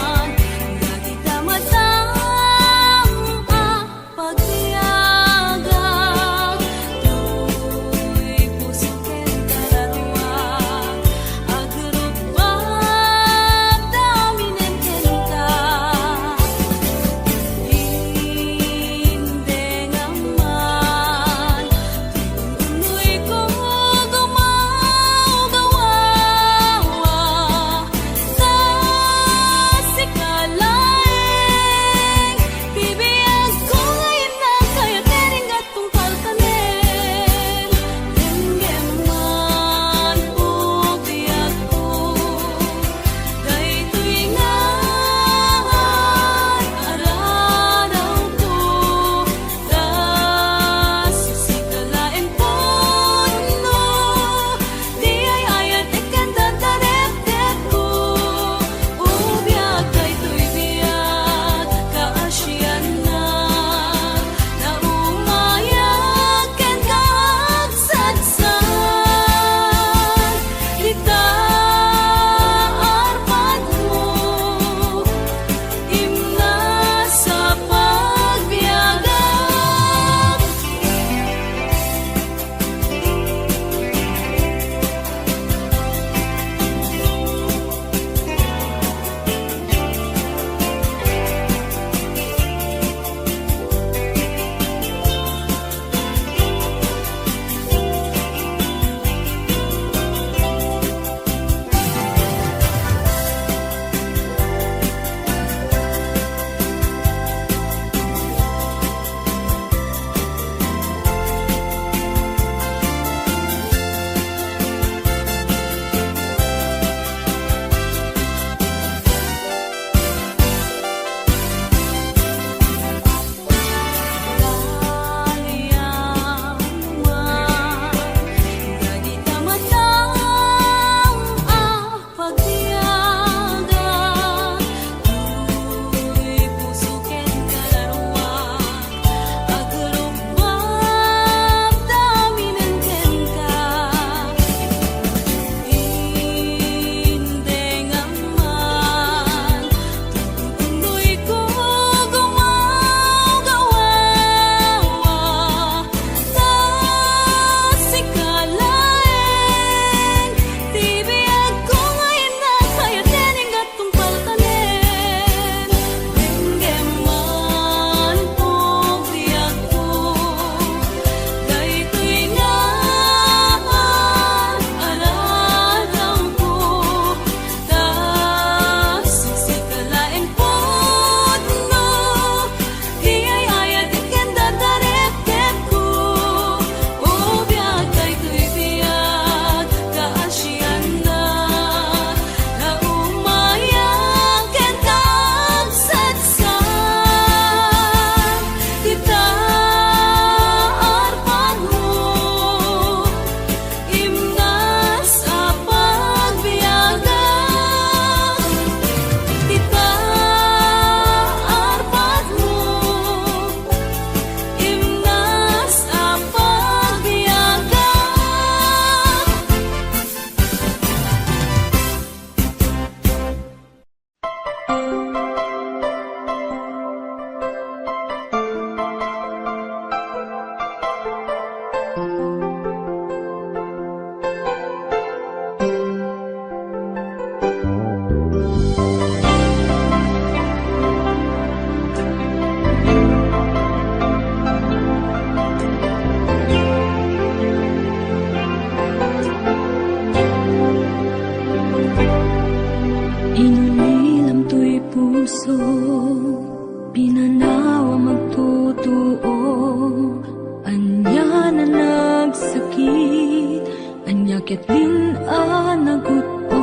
S2: Ketlin anaguto,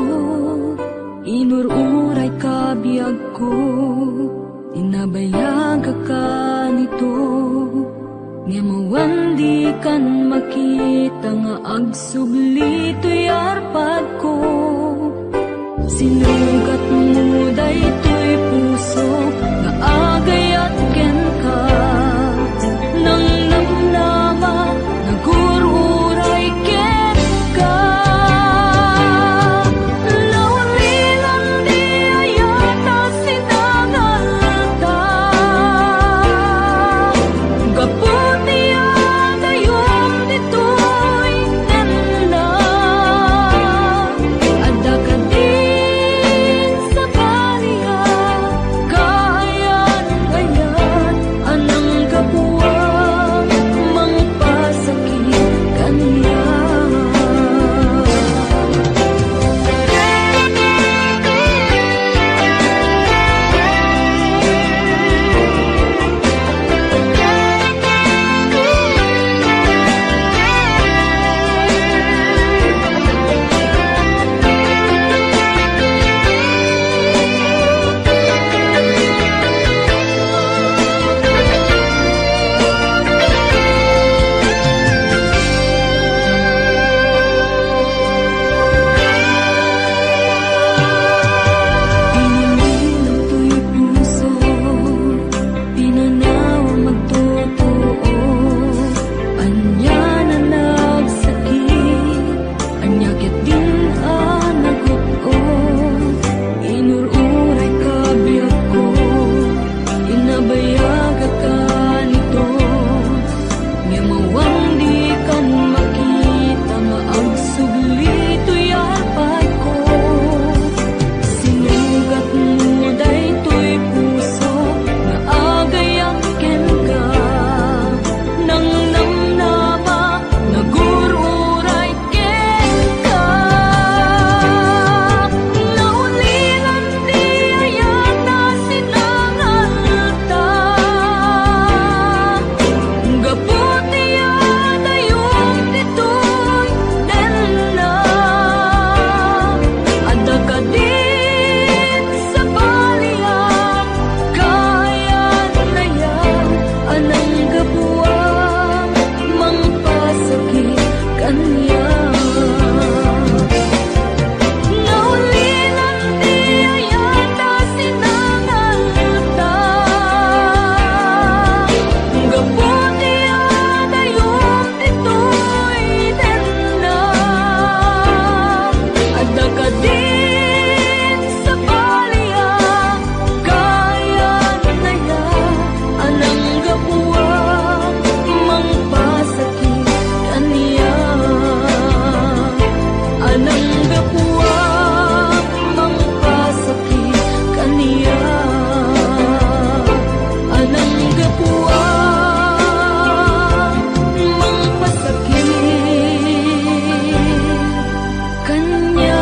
S2: inururay kabiyag ko, tinabayag ka nito, nga mawandi kan makita nga agsubli to'y arpad ko. Sinugat mo daytoy puso nga agay at ken ka, nang namnama nagururay ken ka. Lawalilan di ayata sinangalta, gaputi adayom ditoy nanda, adda ka din sa baliya, kayan-ayan anang kapuwang mangpasakit kaniya. Pinililaw to'y puso, pinanaw magtotoo, anya na nagsakit, anya ket din anaguto, inururay kabiyag ko, inabayag ka nito, nga mawang di kan makita maagsubli to'y arpad ko. Sinugat mo daytoy puso nga agay ang ken ka, nang namnama nagururay ken ka. Naulilan di ayata sinangalta, gaputi adayom ditoy nanda, adda ka din sa baliya, kayan-ayan anang kapuwang mangpasakit kaniya. Naulilan di ayata sinangalta, gaputi adayom ditoy nanda, adda ka din sa baliya, kayan-ayan anang kapuwang mangpasakit kaniya. Anang kapuwang mangpasakit kaniya, anang kapuwang mangpasakit kaniya.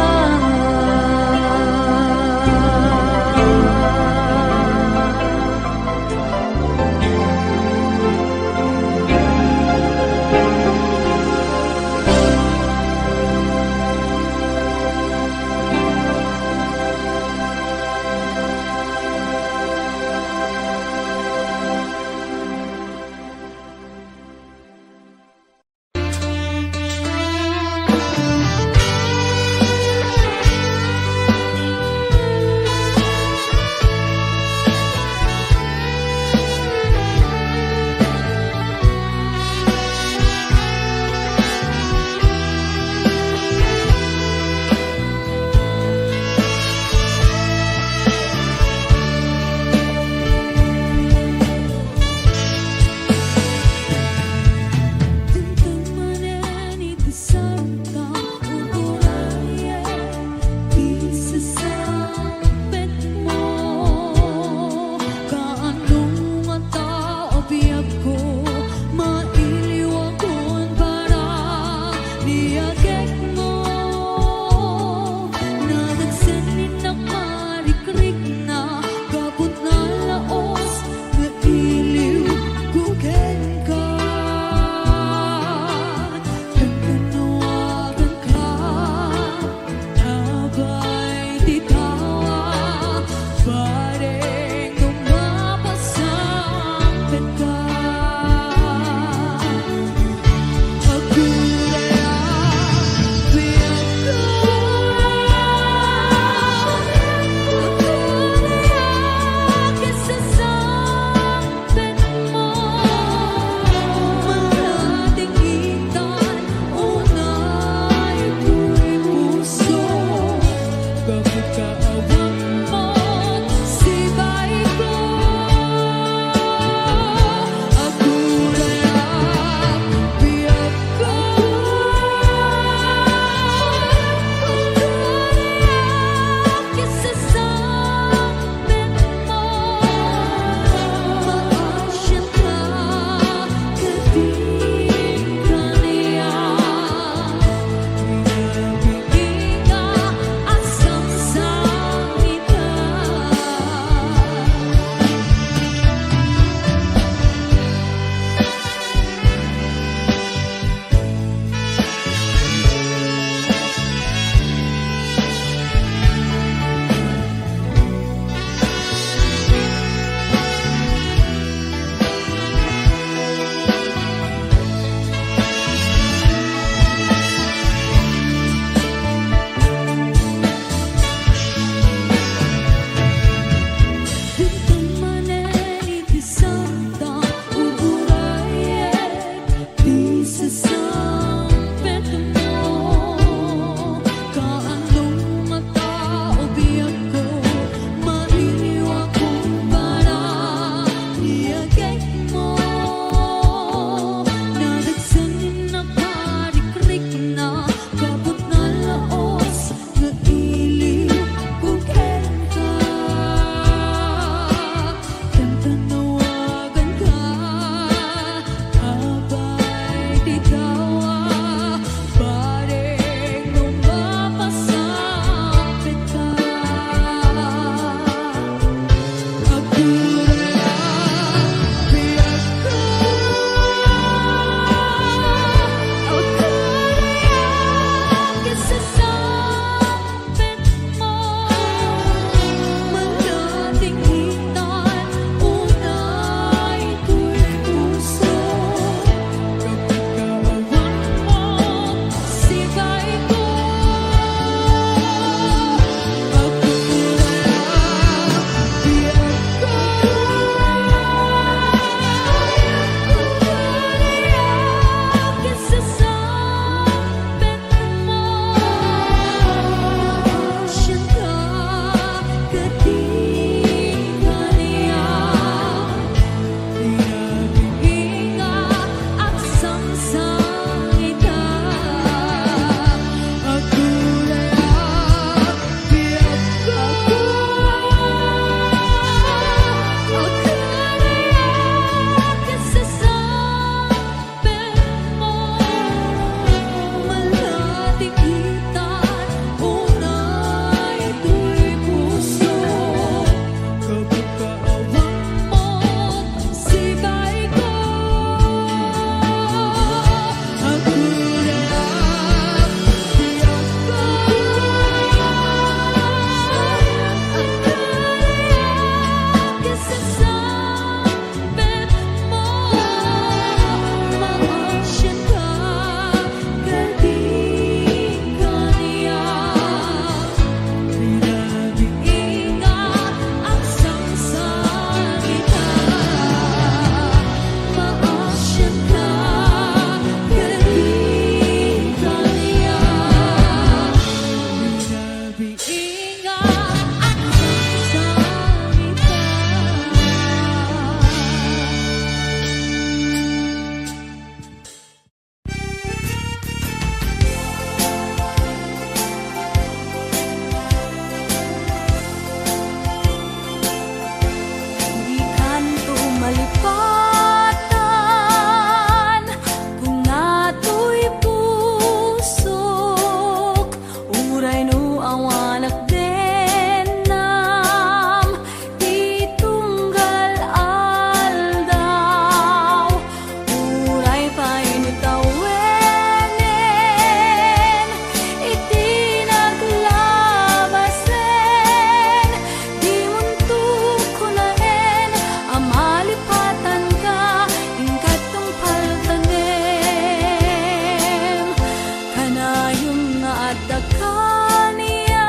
S2: dakaniyak,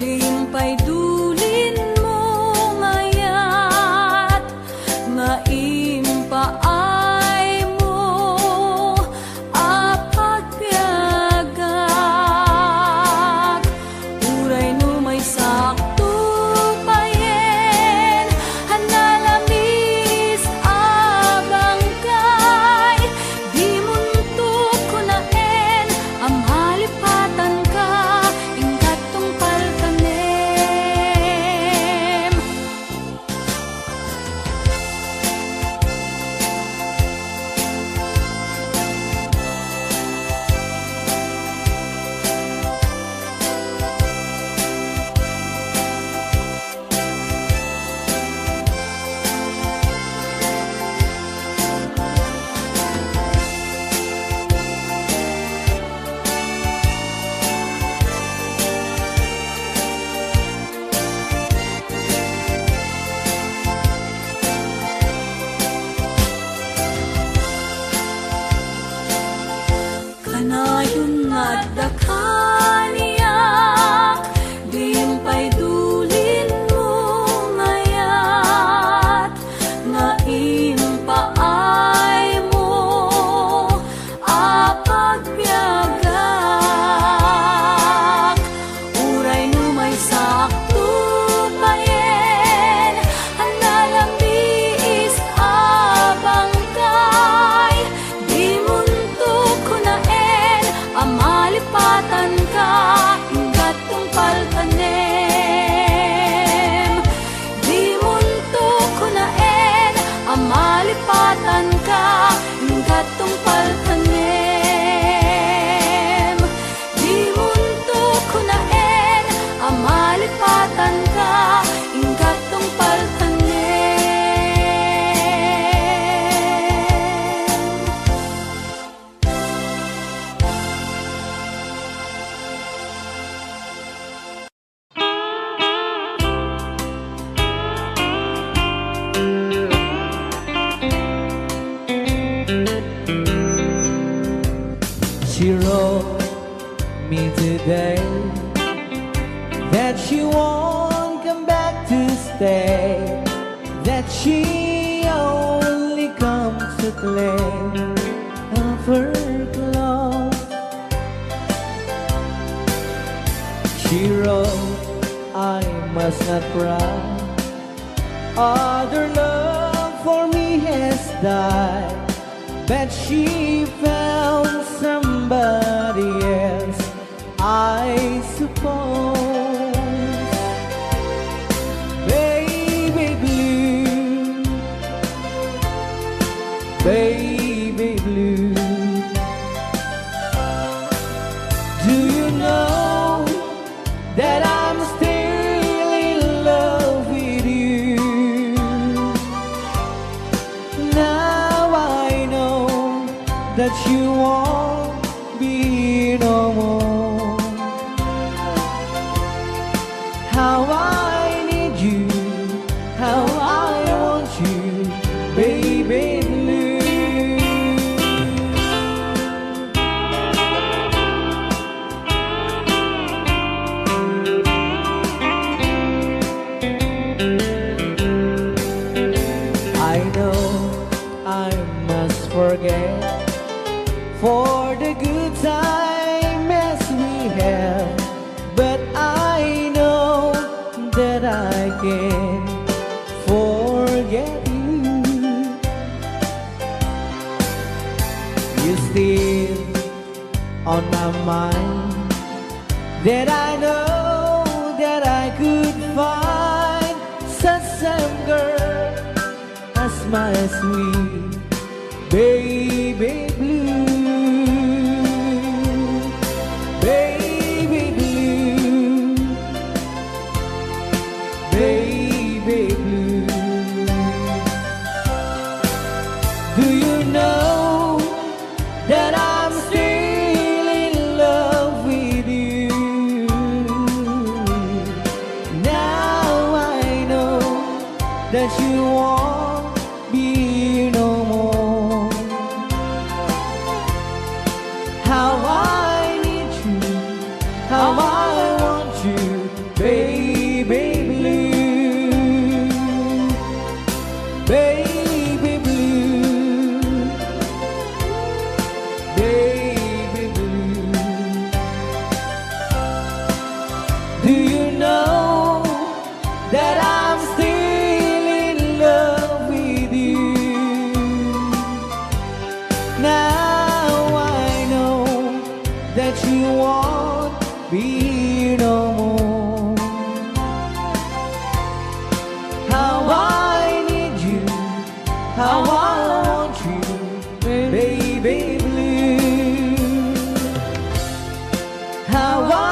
S2: diimpay dulin mo ngayat, nga impaay mo apagpiagak. Uray no may sakto payen, hanalamis abang kay, di muntok ko naen, amhalipatan ka, ingkat tungpal kanem. Kanayon nga dakaniyak, diimpay dulin mo ngayat, nga impaay mo apagpiagak. Uray no may sakto payen, hanalamis abang kay, di muntok ko naen, amalipatan ka, ingkat tungpal kanem. Di muntok ko naen, amalipatan ka, ingkat tungpal kanem. Di muntok ko naen, amalipatan ka, ingkat tungpal kanem.
S4: She wrote me today that she won't come back to stay, that she only comes to claim of her clothes. She wrote, I must not cry, other love for me has died, but she found somebody else, I suppose. Baby blue, baby blue, do you know that I'm still in love with you? Now I know that you won't be no more. How I need you, how I want you, baby blue. I know I must forget for the good time as we have, but I know that I can forget you. You're still on my mind, that I know that I could find such a girl as my sweet baby blue. Baby blue, baby blue. Do you know that I'm still in love with you? Now I know that you won't be no more. how I want you, baby blue, baby blue, baby blue. Do you know that I'm still in love with you? Now I know that you won't be here no more. How I need you, how I want you, baby blue. How I